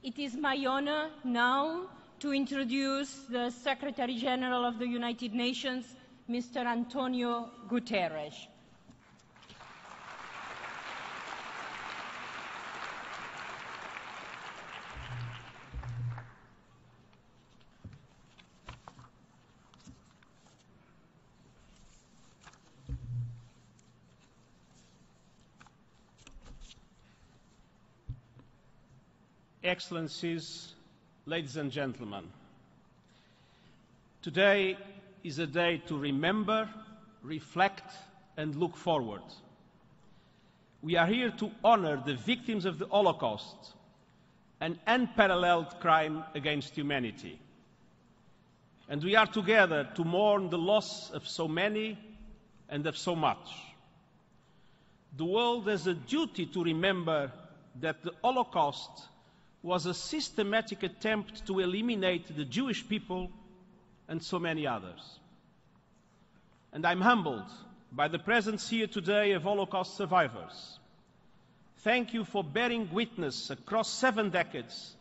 It is my honor now to introduce the Secretary General of the United Nations, Mr. António Guterres. Excellencies, ladies and gentlemen, today is a day to remember, reflect, and look forward. We are here to honor the victims of the Holocaust, an unparalleled crime against humanity. And we are together to mourn the loss of so many and of so much. The world has a duty to remember that the Holocaust was a systematic attempt to eliminate the Jewish people and so many others. And I'm humbled by the presence here today of Holocaust survivors. Thank you for bearing witness across 7 decades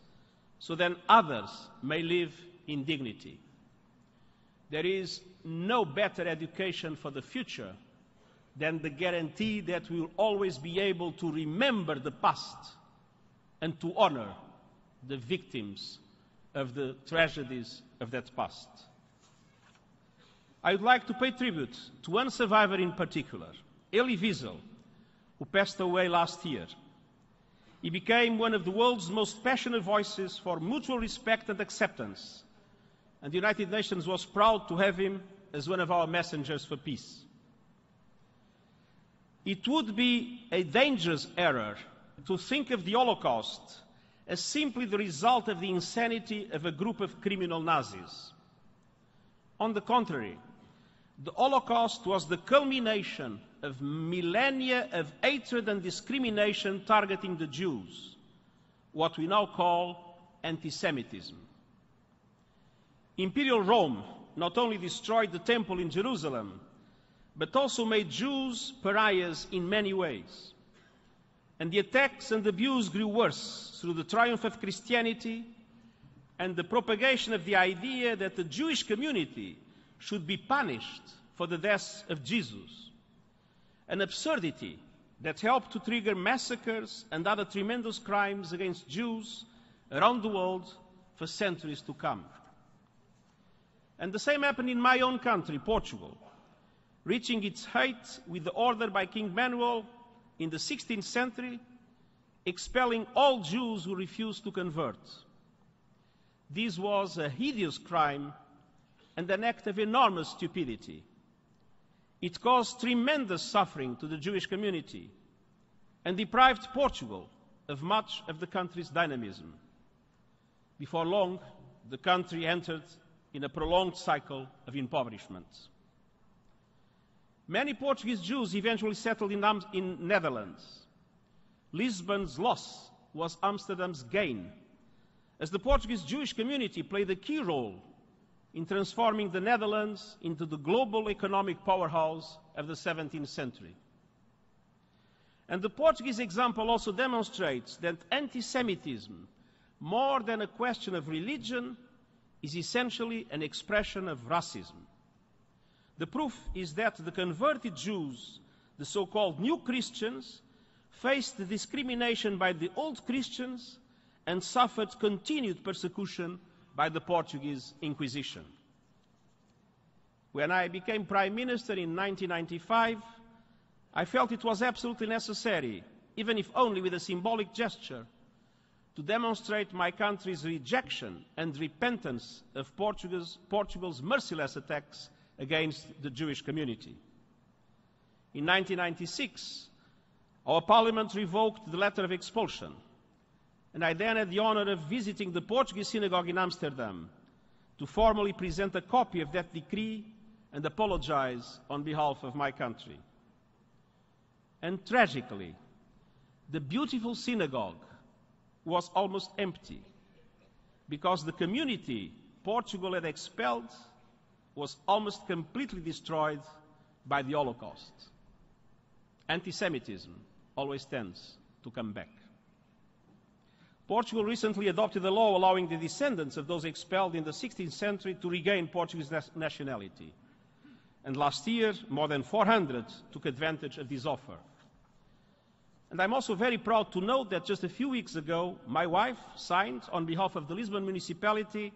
so that others may live in dignity. There is no better education for the future than the guarantee that we will always be able to remember the past and to honor the victims of the tragedies of that past. I would like to pay tribute to one survivor in particular, Elie Wiesel, who passed away last year. He became one of the world's most passionate voices for mutual respect and acceptance, and the United Nations was proud to have him as one of our messengers for peace. It would be a dangerous error to think of the Holocaust as simply the result of the insanity of a group of criminal Nazis. On the contrary, the Holocaust was the culmination of millennia of hatred and discrimination targeting the Jews, what we now call anti-Semitism. Imperial Rome not only destroyed the temple in Jerusalem, but also made Jews pariahs in many ways. And the attacks and abuse grew worse through the triumph of Christianity and the propagation of the idea that the Jewish community should be punished for the death of Jesus, an absurdity that helped to trigger massacres and other tremendous crimes against Jews around the world for centuries to come. And the same happened in my own country, Portugal, reaching its height with the order by King Manuel in the 16th century, expelling all Jews who refused to convert. This was a hideous crime and an act of enormous stupidity. It caused tremendous suffering to the Jewish community and deprived Portugal of much of the country's dynamism. Before long, the country entered in a prolonged cycle of impoverishment. Many Portuguese Jews eventually settled in Netherlands. Lisbon's loss was Amsterdam's gain, as the Portuguese Jewish community played a key role in transforming the Netherlands into the global economic powerhouse of the 17th century. And the Portuguese example also demonstrates that anti-Semitism, more than a question of religion, is essentially an expression of racism. The proof is that the converted Jews, the so-called new Christians, faced the discrimination by the old Christians and suffered continued persecution by the Portuguese Inquisition. When I became Prime Minister in 1995, I felt it was absolutely necessary, even if only with a symbolic gesture, to demonstrate my country's rejection and repentance of Portugal's merciless attacks against the Jewish community. In 1996, our Parliament revoked the letter of expulsion, and I then had the honor of visiting the Portuguese synagogue in Amsterdam to formally present a copy of that decree and apologize on behalf of my country. And tragically, the beautiful synagogue was almost empty because the community Portugal had expelled was almost completely destroyed by the Holocaust. Anti-Semitism always tends to come back. Portugal recently adopted a law allowing the descendants of those expelled in the 16th century to regain Portuguese nationality. And last year, more than 400 took advantage of this offer. And I'm also very proud to note that just a few weeks ago, my wife signed, on behalf of the Lisbon municipality,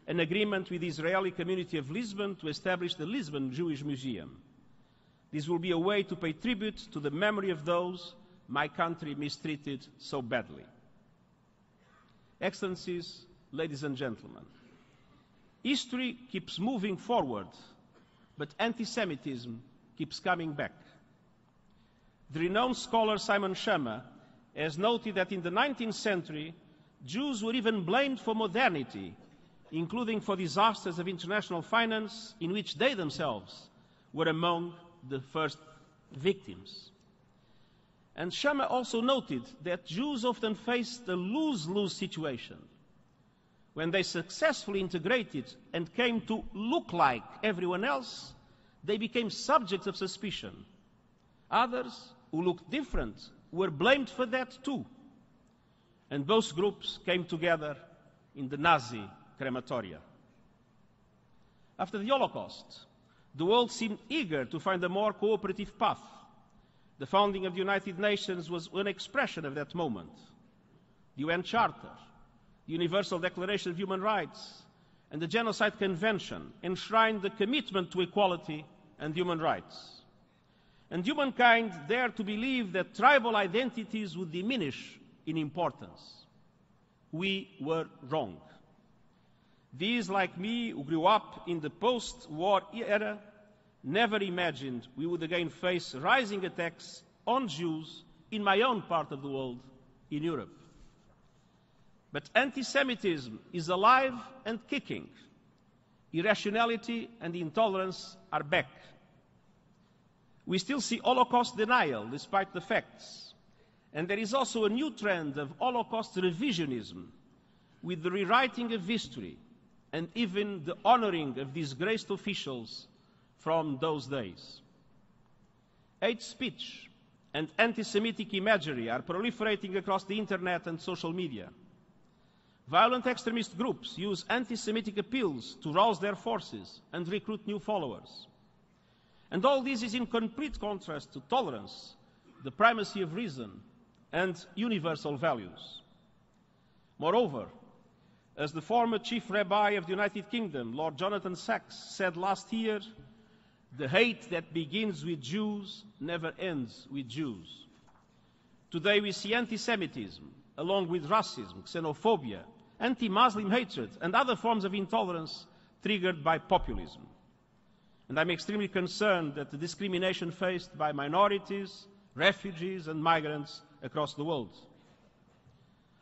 an agreement with the Israeli community of Lisbon to establish the Lisbon Jewish Museum. This will be a way to pay tribute to the memory of those my country mistreated so badly. Excellencies, ladies and gentlemen, history keeps moving forward, but anti-Semitism keeps coming back. The renowned scholar Simon Schama has noted that in the 19th century, Jews were even blamed for modernity, including for disasters of international finance in which they themselves were among the first victims. And Schama also noted that Jews often faced a lose-lose situation. When they successfully integrated and came to look like everyone else, they became subjects of suspicion. Others, who looked different, were blamed for that too. And both groups came together in the Nazi crematoria. After the Holocaust, the world seemed eager to find a more cooperative path. The founding of the United Nations was an expression of that moment. The UN Charter, the Universal Declaration of Human Rights, and the Genocide Convention enshrined the commitment to equality and human rights. And humankind dared to believe that tribal identities would diminish in importance. We were wrong. These, like me, who grew up in the post-war era, never imagined we would again face rising attacks on Jews in my own part of the world, in Europe. But anti-Semitism is alive and kicking. Irrationality and intolerance are back. We still see Holocaust denial despite the facts. And there is also a new trend of Holocaust revisionism, with the rewriting of history and even the honoring of disgraced officials from those days. Hate speech and anti-Semitic imagery are proliferating across the internet and social media. Violent extremist groups use anti-Semitic appeals to rouse their forces and recruit new followers. And all this is in complete contrast to tolerance, the primacy of reason, and universal values. Moreover, as the former Chief Rabbi of the United Kingdom, Lord Jonathan Sacks, said last year, the hate that begins with Jews never ends with Jews. Today we see anti-Semitism, along with racism, xenophobia, anti-Muslim hatred, and other forms of intolerance triggered by populism. And I'm extremely concerned that the discrimination faced by minorities, refugees, and migrants across the world.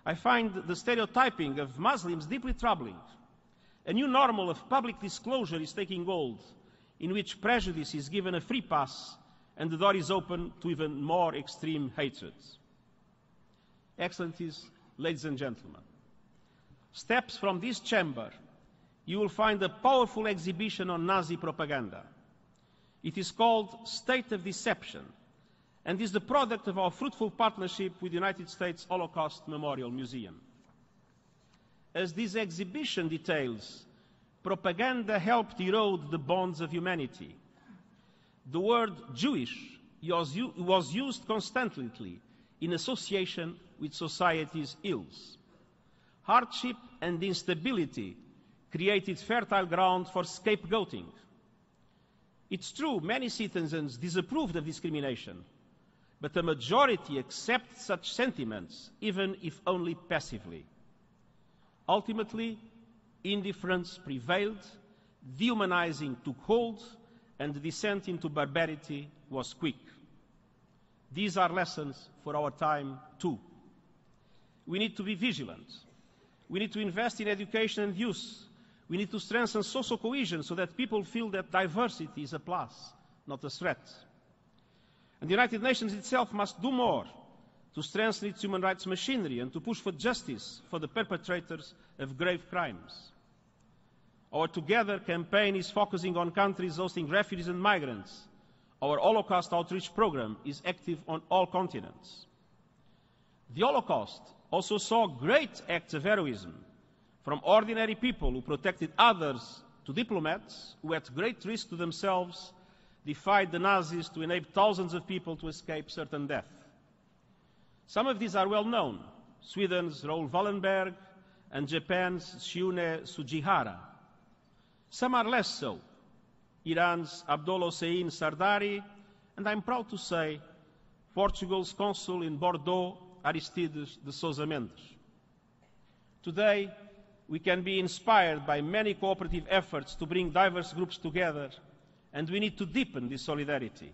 I find the stereotyping of Muslims deeply troubling. A new normal of public disclosure is taking hold, in which prejudice is given a free pass and the door is open to even more extreme hatred. Excellencies, ladies and gentlemen, steps from this chamber, you will find a powerful exhibition on Nazi propaganda. It is called State of Deception, and is the product of our fruitful partnership with the United States Holocaust Memorial Museum. As this exhibition details, propaganda helped erode the bonds of humanity. The word Jewish was used constantly in association with society's ills. Hardship and instability created fertile ground for scapegoating. It's true, many citizens disapproved of discrimination, but the majority accept such sentiments, even if only passively. Ultimately, indifference prevailed, dehumanizing took hold, and the descent into barbarity was quick. These are lessons for our time too. We need to be vigilant. We need to invest in education and youth. We need to strengthen social cohesion so that people feel that diversity is a plus, not a threat. And the United Nations itself must do more to strengthen its human rights machinery and to push for justice for the perpetrators of grave crimes. Our Together campaign is focusing on countries hosting refugees and migrants. Our Holocaust outreach program is active on all continents. The Holocaust also saw great acts of heroism from ordinary people who protected others to diplomats who, at great risk to themselves, defied the Nazis to enable thousands of people to escape certain death. Some of these are well known: Sweden's Raoul Wallenberg and Japan's Shiune Sugihara. Some are less so: Iran's Abdollah Hossein Sardari, and I'm proud to say, Portugal's consul in Bordeaux, Aristides de Sousa Mendes. Today, we can be inspired by many cooperative efforts to bring diverse groups together, and we need to deepen this solidarity.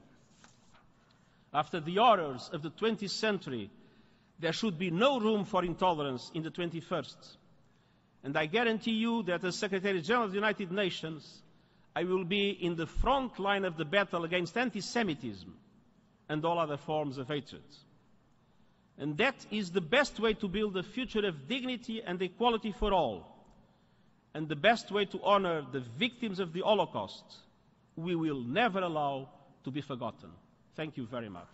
After the horrors of the 20th century, there should be no room for intolerance in the 21st. And I guarantee you that as Secretary-General of the United Nations, I will be in the front line of the battle against anti-Semitism and all other forms of hatred. And that is the best way to build a future of dignity and equality for all, and the best way to honor the victims of the Holocaust we will never allow to be forgotten. Thank you very much.